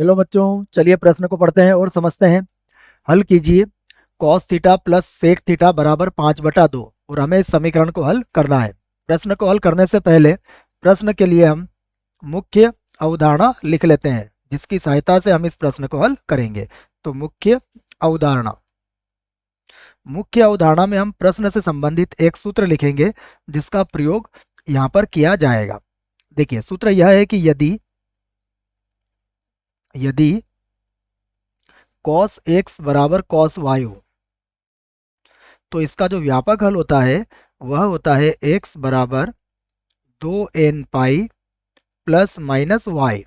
Hello बच्चों, चलिए प्रश्न को पढ़ते हैं और समझते हैं। हल कीजिए। Cos theta plus sec theta बराबर 5/2 और हमें इस समीकरण को हल करना है। प्रश्न को हल करने से पहले प्रश्न के लिए हम मुख्य अवधारणा लिख लेते हैं, जिसकी सहायता से हम इस प्रश्न को हल करेंगे। तो अवधारणा मुख्य अवधारणा में हम प्रश्न से संबंधित एक सूत्र लिखेंगे, जिसका प्रयोग यहाँ पर किया जाएगा। देखिए, सूत्र यह है कि यदि यदि cos x बराबर cos y हो, तो इसका जो व्यापक हल होता है वह होता है x बराबर 2n pi plus minus Y,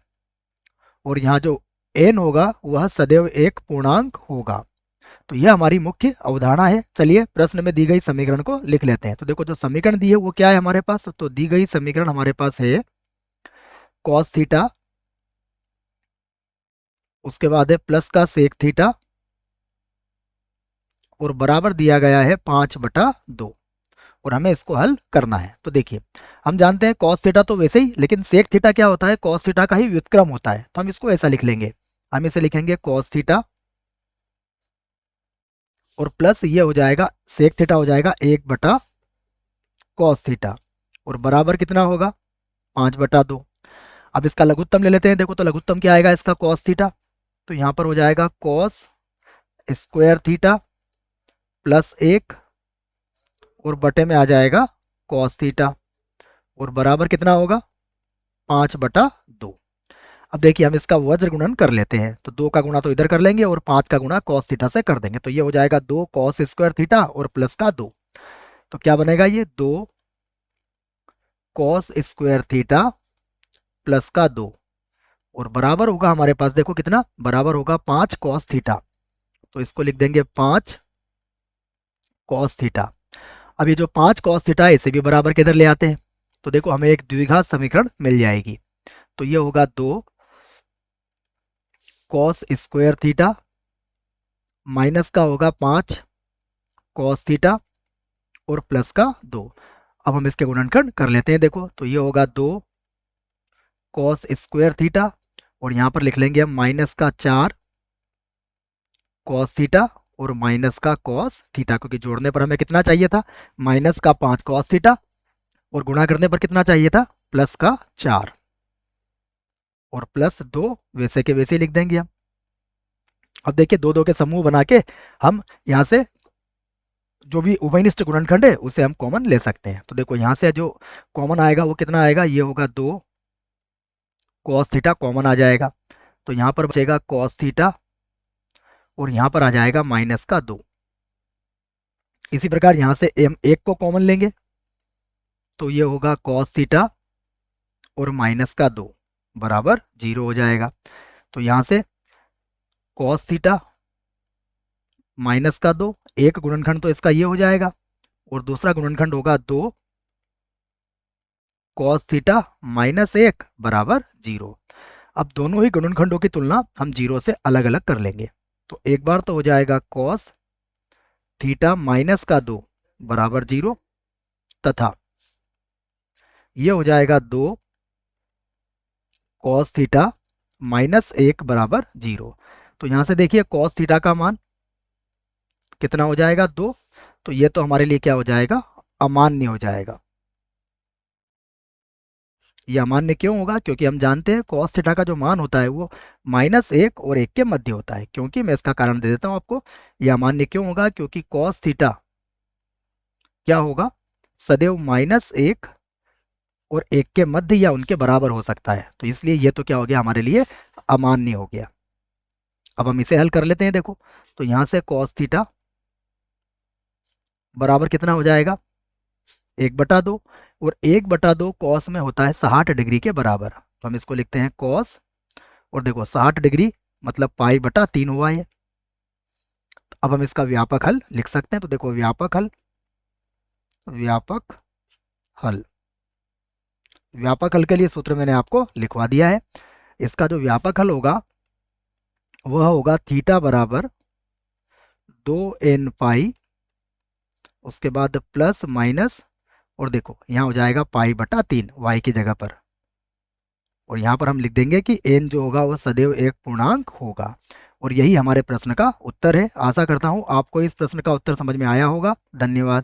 और यहाँ जो n होगा वह सदैव एक पूर्णांक होगा। तो यह हमारी मुख्य अवधारणा है। चलिए प्रश्न में दी गई समीकरण को लिख लेते हैं। तो देखो, जो समीकरण दी है वो क्या है हमारे पास। तो दी गई समीकरण हमारे पास है cos थीटा, उसके बाद है प्लस का सेक थीटा, और बराबर दिया गया है 5/2, और हमें इसको हल करना है। तो देखिए, हम जानते हैं cos थीटा तो वैसे ही, लेकिन सेक थीटा क्या होता है, cos थीटा का ही व्युत्क्रम होता है। तो हम इसको ऐसा लिख लेंगे, हम इसे लिखेंगे cos थीटा, और प्लस ये हो जाएगा सेक थीटा हो जाएगा 1/cos थीटा, और बराबर कितना होगा 5/2। अब इसका लघुत्तम ले लेते हैं। देखो, तो लघुत्तम क्या आएगा इसका, cos थीटा। तो यहाँ पर हो जाएगा cos स्क्वायर थीटा प्लस 1, और बटे में आ जाएगा cos थीटा, और बराबर कितना होगा 5/2। अब देखिए, हम इसका वज्र गुणन कर लेते हैं। तो 2 का गुणा तो इधर कर लेंगे और 5 का गुणा cos थीटा से कर देंगे। तो ये हो जाएगा 2 cos स्क्वायर थीटा और प्लस का 2। तो क्या बनेगा, ये 2 cos स्क्वायर थीटा प्लस का 2, और बराबर होगा हमारे पास, देखो कितना बराबर होगा 5 cos थीटा। तो इसको लिख देंगे 5 cos थीटा। अब ये जो 5 cos थीटा है इसे भी बराबर के इधर ले आते हैं। तो देखो, हमें एक द्विघात समीकरण मिल जाएगी। तो ये होगा 2 cos स्क्वायर थीटा माइनस का होगा 5 cos थीटा और प्लस का 2। अब हम इसके गुणनखंड कर लेते हैं। देखो, तो ये होगा 2 cos स्क्वायर थीटा, और यहाँ पर लिख लेंगे हम माइनस का 4 cos थीटा और माइनस का cos थीटा, क्योंकि जोड़ने पर हमें कितना चाहिए था, माइनस का 5 cos थीटा, और गुणा करने पर कितना चाहिए था, प्लस का 4, और प्लस 2 वैसे के वैसे ही लिख देंगे हम। अब देखिए, दो दो के समूह बना के हम यहाँ से जो भी उभयनिष्ठ गुणनखंड है उसे हम कॉमन ले सकते हैं। तो देखो, यहाँ से जो कॉमन आएगा वो कितना आएगा, ये होगा 2 cos थीटा कॉमन आ जाएगा। तो यहाँ पर बचेगा cos थीटा, और यहाँ पर आ जाएगा माइनस का 2। इसी प्रकार यहाँ से हम 1 को कॉमन लेंगे, तो ये होगा cos थीटा और माइनस का 2 बराबर 0 हो जाएगा। तो यहाँ से cos थीटा माइनस का 2, एक गुणनखंड तो इसका ये हो जाएगा, और दूसरा गुणनखंड होगा 2 cos थीटा माइनस 1 बराबर 0। अब दोनों ही गुणनखंडों की तुलना हम 0 से अलग अलग कर लेंगे। तो एक बार तो हो जाएगा cos थीटा माइनस का 2 बराबर 0, तथा ये हो जाएगा 2 cos थीटा माइनस 1 बराबर 0। तो यहां से देखिए, cos थीटा का मान कितना हो जाएगा, 2। तो ये तो हमारे लिए क्या हो जाएगा, अमान्य हो जाएगा। ये अमान्य क्यों होगा, क्योंकि हम जानते हैं cos थीटा का जो मान होता है वो -1 और 1 के मध्य होता है। क्योंकि मैं इसका कारण दे देता हूं आपको, ये अमान्य क्यों होगा, क्योंकि cos थीटा क्या होगा, सदैव -1 और 1 के मध्य या उनके बराबर हो सकता है। तो इसलिए ये तो क्या हो गया, हमारे लिए अमान्य हो गया। अब हम इसे हल कर लेते हैं। देखो, तो यहां से cos थीटा बराबर कितना हो जाएगा, 1/2, और 1/2 कॉस में होता है 60 डिग्री के बराबर। तो हम इसको लिखते हैं कॉस, और देखो 60 डिग्री मतलब पाई/3 हुआ है। अब हम इसका व्यापक हल लिख सकते हैं। तो देखो, व्यापक हल व्यापक हल के लिए सूत्र मैंने आपको लिखवा दिया है। इसका जो व्यापक हल होगा वह होगा थीटा बराबर 2n पाई, उसके बाद प्लस माइनस, और देखो यहाँ हो जाएगा पाई/3 वाई की जगह पर, और यहाँ पर हम लिख देंगे कि n जो होगा वो सदैव एक पूर्णांक होगा। और यही हमारे प्रश्न का उत्तर है। आशा करता हूँ आपको इस प्रश्न का उत्तर समझ में आया होगा। धन्यवाद।